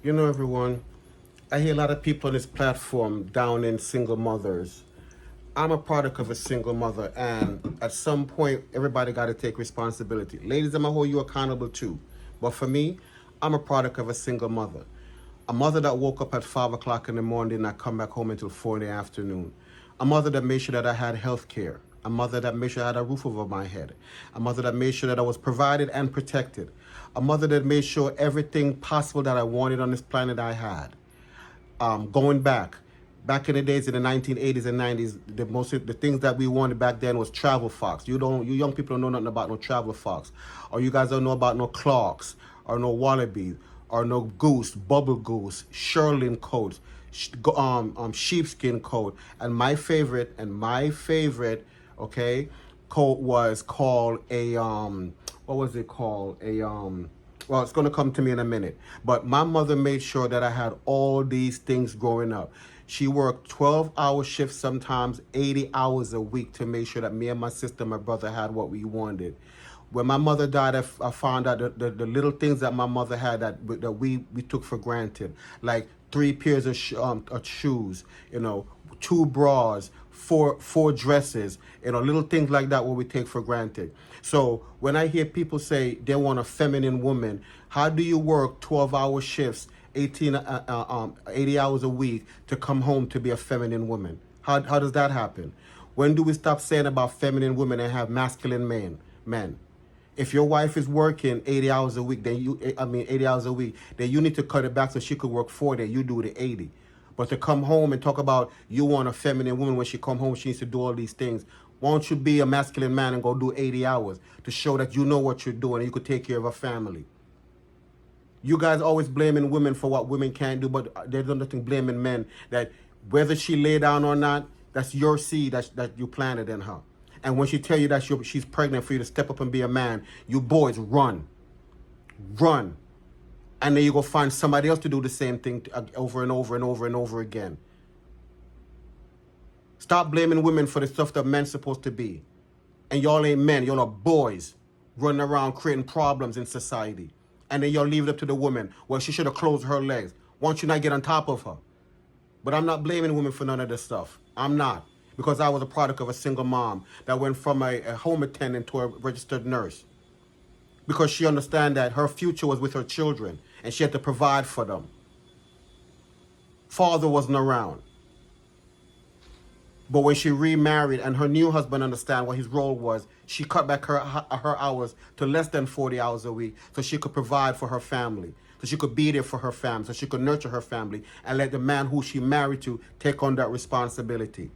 You know, everyone, I hear a lot of people on this platform down in single mothers. I'm a product of a single mother, and at some point, everybody got to take responsibility. Ladies, I'm gonna hold you accountable too. But for me, I'm a product of a single mother. A mother that woke up at 5 o'clock in the morning and not come back home until 4 in the afternoon. A mother that made sure that I had health care. A mother that made sure I had a roof over my head. A mother that made sure that I was provided and protected. A mother that made sure everything possible that I wanted on this planet I had. Going back in the days in the 1980s and 90s, the things that we wanted back then was travel fox. You young people don't know nothing about no travel fox, or you guys don't know about no clocks, or no wallabies, or no goose, bubble goose, shearling coats, sheepskin coat, and my favorite, okay, coat was called a what was it called, well, it's going to come to me in a minute. But my mother made sure that I had all these things growing up. She worked 12-hour shifts, sometimes 80 hours a week, to make sure that me and my sister and my brother had what we wanted. When my mother died, I found out the little things that my mother had that we took for granted, like 3 pairs of shoes, you know, 2 bras, four dresses, you know, little things like that what we take for granted. So when I hear people say they want a feminine woman, how do you work 12-hour shifts, 80 hours a week to come home to be a feminine woman? How does that happen? When do we stop saying about feminine women and have masculine men? If your wife is working 80 hours a week, 80 hours a week, then you need to cut it back so she could work 40, you do the 80. But to come home and talk about you want a feminine woman, when she come home, she needs to do all these things. Why don't you be a masculine man and go do 80 hours to show that you know what you're doing and you could take care of a family? You guys always blaming women for what women can't do, but there's nothing blaming men that whether she lay down or not, that's your seed that you planted in her. And when she tell you that she's pregnant, for you to step up and be a man, you boys run. And then you go find somebody else to do the same thing over and over and over and over again. Stop blaming women for the stuff that men's supposed to be. And y'all ain't men, y'all are boys running around creating problems in society. And then y'all leave it up to the woman. Well, she should have closed her legs. Why don't you not get on top of her? But I'm not blaming women for none of this stuff. I'm not. Because I was a product of a single mom that went from a home attendant to a registered nurse. Because she understand that her future was with her children and she had to provide for them. Father wasn't around. But when she remarried and her new husband understand what his role was, she cut back her hours to less than 40 hours a week so she could provide for her family, so she could be there for her family, so she could nurture her family and let the man who she married to take on that responsibility.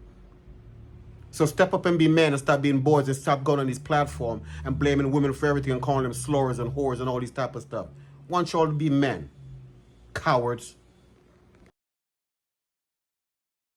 So step up and be men and stop being boys and stop going on this platform and blaming women for everything and calling them slurs and whores and all these type of stuff. Want you all to be men. Cowards.